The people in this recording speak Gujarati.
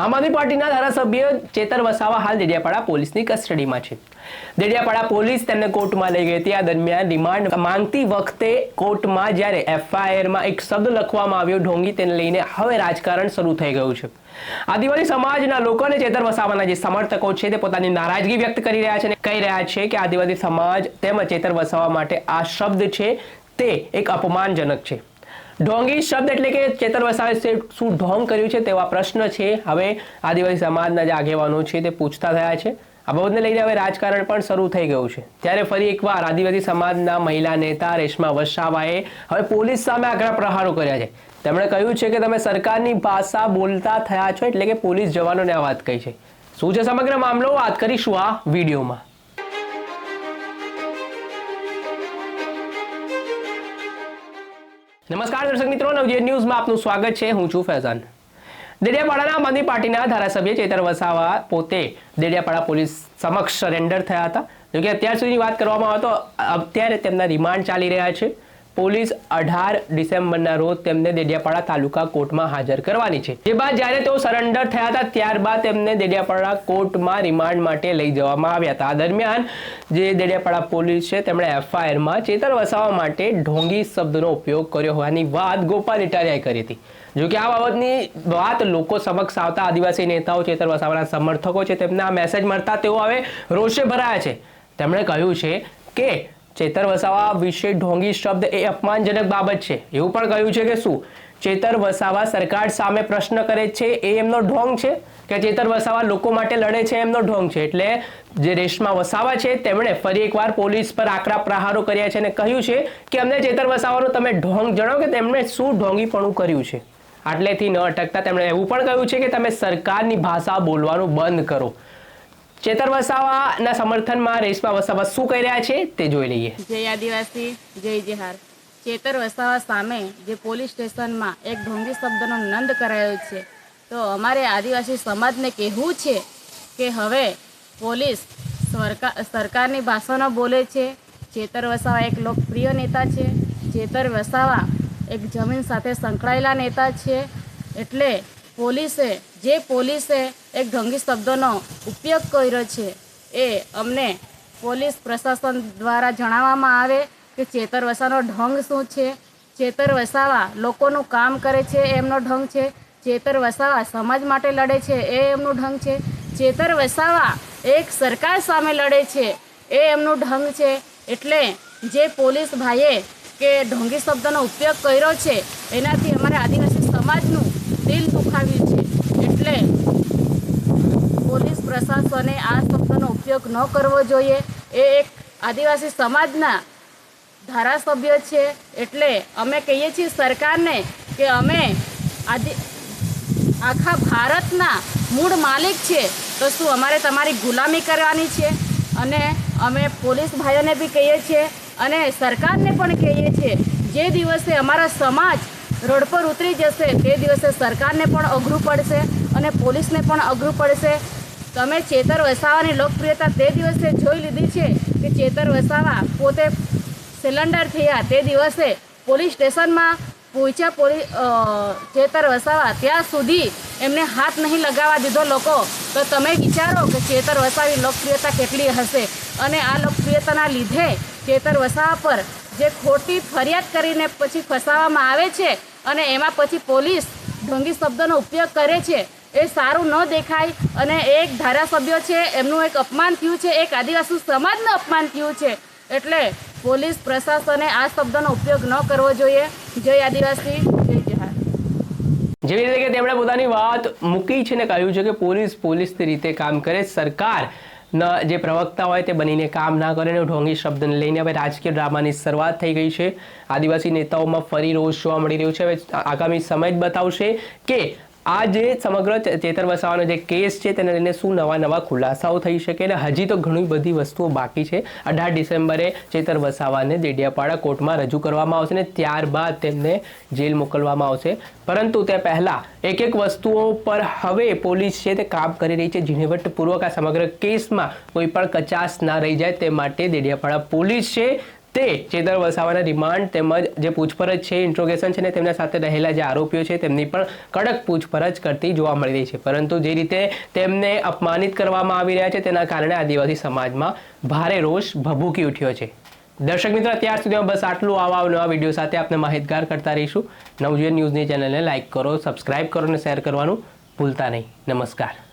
આમ આદમી પાર્ટીના ધારાસભ્ય ચેતર વસાવા હાલ દેડિયાપાડા પોલીસની કસ્ટડીમાં છે। દેડિયાપાડા પોલીસ તેમને કોર્ટમાં લઈ ગઈ હતી। આ દરમિયાન રિમાન્ડ માંગતી વખતે કોર્ટમાં જ્યારે એફઆઈઆરમાં એક શબ્દ લખવામાં આવ્યો ઢોંગી, તેને લઈને હવે રાજકારણ શરૂ થઈ ગયું છે। આદિવાસી સમાજના લોકો અને ચેતર વસાવાના જે સમર્થકો છે તે પોતાની નારાજગી વ્યક્ત કરી રહ્યા છે અને કહી રહ્યા છે કે આદિવાસી સમાજ તેમજ ચેતર વસાવા માટે આ શબ્દ છે તે એક અપમાનજનક છે। ઢોંગી શબ્દ એટલે કે ચેતર વસાવે શું ઢોંગ કર્યું છે તેવા પ્રશ્ન છે હવે આદિવાસી સમાજના જે આગેવાનો છે તે પૂછતા થયા છે। આ બાબતને લઈને હવે રાજકારણ પણ શરૂ થઈ ગયું છે। ત્યારે ફરી એકવાર આદિવાસી સમાજના મહિલા નેતા રેશમા વસાવાએ હવે પોલીસ સામે આકરા પ્રહારો કર્યા છે। તેમણે કહ્યું છે કે તમે સરકારની ભાષા બોલતા થયા છો, એટલે કે પોલીસ જવાનોને આ વાત કહી છે। શું છે સમગ્ર મામલો, વાત કરીશું આ વિડીયોમાં। નમસ્કાર દર્શક મિત્રો, નવજીવન ન્યૂઝમાં આપનું સ્વાગત છે। હું છું ફૈઝાન। દેડિયાપાડાના આમ આદમી પાર્ટીના ધારાસભ્ય ચેતર વસાવા પોતે દેડિયાપાડા પોલીસ સમક્ષ સરેન્ડર થયા હતા। જોકે અત્યાર સુધીની વાત કરવામાં આવે તો અત્યારે તેમના રિમાન્ડ ચાલી રહ્યા છે। પોલીસ 18 ડિસેમ્બરના રોજ તેમને દેડિયાપાડા તાલુકા કોર્ટમાં હાજર કરવાની છે। જે બાદ જ્યારે તેઓ સરેન્ડર થયા હતા ત્યારબાદ તેમને દેડિયાપાડા કોર્ટમાં રિમાન્ડ માટે લઈ જવામાં આવ્યા હતા। આ દરમિયાન જે દેડિયાપાડા પોલીસ છે તેમણે એફઆઈઆરમાં ચેતર વસાવા માટે ઢોંગી શબ્દનો ઉપયોગ કર્યો હોવાની વાત ગોપાલ ઇટાલિયાએ કરી હતી। જોકે આ બાબતની વાત લોકો સમક્ષ આવતા આદિવાસી નેતાઓ, ચેતર વસાવાના સમર્થકો છે તેમને આ મેસેજ મળતા તેઓ હવે રોષે ભરાયા છે। તેમણે કહ્યું છે કે ચેતર વસાવા વિશે ઢોંગી શબ્દ એ અપમાનજનક બાબત છે। એવું પણ કહ્યું છે કે શું ચેતર વસાવા સરકાર સામે પ્રશ્ન કરે છે એ એમનો ઢોંગ છે, કે ચેતર વસાવા લોકો માટે લડે છે એમનો ઢોંગ છે? એટલે જે રેશમા વસાવા છે તેમણે ફરી એકવાર પોલીસ પર આકરા પ્રહારો કર્યા છે અને કહ્યું છે કે અમને ચેતર વસાવાનું તમે ઢોંગ જણાવો કે તેમણે શું ઢોંગીપણું કર્યું છે। આટલેથી ન અટકતા તેમણે એવું પણ કહ્યું છે કે તમે સરકારની ભાષા બોલવાનું બંધ કરો। ચેતર વસાવાના સમર્થનમાં રેશમા વસાવા શું કહી રહ્યા છે તે જોઈ લઈએ। જય આદિવાસી, જય જહાર। ચેતર વસાવા સામે જે પોલીસ સ્ટેશનમાં એક ઢોંગી શબ્દનો નંદ કરાયો છે, તો અમારે આદિવાસી સમાજને કહેવું છે કે હવે પોલીસ સરકારની ભાષામાં બોલે છે। ચેતર વસાવા એક લોકપ્રિય નેતા છે। ચેતર વસાવા એક જમીન સાથે સંકળાયેલા નેતા છે। એટલે પોલીસે એક ઢોંગી શબ્દનો ઉપયોગ કર્યો છે એ અમને પોલીસ પ્રશાસન દ્વારા જણાવવામાં આવે કે ચેતર વસાવાનો ઢંગ શું છે। ચેતર વસાવા લોકોનું કામ કરે છે એમનો ઢંગ છે। ચેતર વસાવા સમાજ માટે લડે છે એ એમનું ઢંગ છે। ચેતર વસાવા એક સરકાર સામે લડે છે એ એમનું ઢંગ છે। એટલે જે પોલીસ ભાઈએ કે ઢોંગી શબ્દનો ઉપયોગ કર્યો છે એનાથી અમારે આદિવાસી સમાજનું દિલ દુખાવ્યું છે। એટલે પોલીસ પ્રશાસને આ શબ્દનો ઉપયોગ ન કરવો જોઈએ। એ એક આદિવાસી સમાજના ધારાસભ્ય છે। એટલે અમે કહીએ છીએ સરકારને કે અમે આખા ભારતના મૂળ માલિક છે, તો શું અમારે તમારી ગુલામી કરવાની છે? અને અમે પોલીસ ભાઈઓને બી કહીએ છીએ અને સરકારને પણ કહીએ છીએ, જે દિવસે અમારા સમાજ રોડ પર ઉતરી જશે તે દિવસે સરકારને પણ અઘરું પડશે અને પોલીસને પણ અઘરું પડશે। તમે ચેતર વસાવાની લોકપ્રિયતા તે દિવસે જોઈ લીધી છે કે ચેતર વસાવા પોતે સિલેન્ડર થયા તે દિવસે પોલીસ સ્ટેશનમાં પહોંચ્યા ચેતર વસાવા, ત્યાં સુધી એમને હાથ નહીં લગાવવા દીધો લોકો। તો તમે વિચારો કે ચેતર વસાવાની લોકપ્રિયતા કેટલી હશે। અને આ લોકપ્રિયતાના લીધે ચેતર વસાવા પર જે ખોટી ફરિયાદ કરીને પછી ફસાવવામાં આવે છે અને એમાં પછી પોલીસ ઢોંગી શબ્દનો ઉપયોગ કરે છે, એ સારું ન દેખાય। અને એક ધારાસભ્ય છે એમનું એક અપમાન થયું છે, એક આદિવાસી સમાજનું અપમાન થયું છે। એટલે પોલીસ પ્રશાસને આ શબ્દનો ઉપયોગ ન કરવો જોઈએ। જય આદિવાસી, જય જહાર। જેવી રીતે કે તેમણે પોતાની વાત મૂકી છે ને કહ્યું છે કે પોલીસની રીતે કામ કરે, સરકાર જે પ્રવક્તા હોય તે બનીને કામ ના કરે ને ઢોંગી શબ્દને લઈને હવે રાજકીય ડ્રામાની શરૂઆત થઈ ગઈ છે। આદિવાસી નેતાઓમાં ફરી રોષ જોવા મળી રહ્યો છે। હવે આગામી સમય જ બતાવશે કે આ જે સમગ્ર ચેતર વસાવાનો જે કેસ છે તેને લઈને શું નવા ખુલાસાઓ થઈ શકે અને હજી તો ઘણી બધી વસ્તુઓ બાકી છે। 18 ડિસેમ્બરે ચેતર વસાવાને દેડિયાપાડા કોર્ટમાં રજૂ કરવામાં આવશે ને ત્યારબાદ તેમને જેલ મોકલવામાં આવશે। પરંતુ તે પહેલા એક વસ્તુઓ પર હવે પોલીસ છે તે કામ કરી રહી છે ઝીણવટપૂર્વક આ સમગ્ર કેસમાં કોઈ પણ કચાશ ના રહી જાય તે માટે દેડિયાપાડા પોલીસ છે તે ચેતર વસાવાના રિમાન્ડ તેમજ જે પૂછપરછ છે, ઇન્ટ્રોગેશન છે ને તેમના સાથે રહેલા જે આરોપીઓ છે તેમની પણ કડક પૂછપરછ કરતી જોવા મળી રહી છે. પરંતુ જે રીતે તેમને અપમાનિત કરવામાં આવી રહ્યા છે તેના કારણે આદિવાસી સમાજમાં ભારે રોષ ભભૂકી ઉઠ્યો છે. દર્શક મિત્રો, અત્યાર સુધીમાં બસ આટલું. આવા નવા વિડીયો સાથે આપણે માહિતગાર કરતા રહીશું. નવજીવન ન્યૂઝની ચેનલને લાઇક કરો, સબસ્ક્રાઇબ કરો અને શેર કરવાનું ભૂલતા નહીં. નમસ્કાર.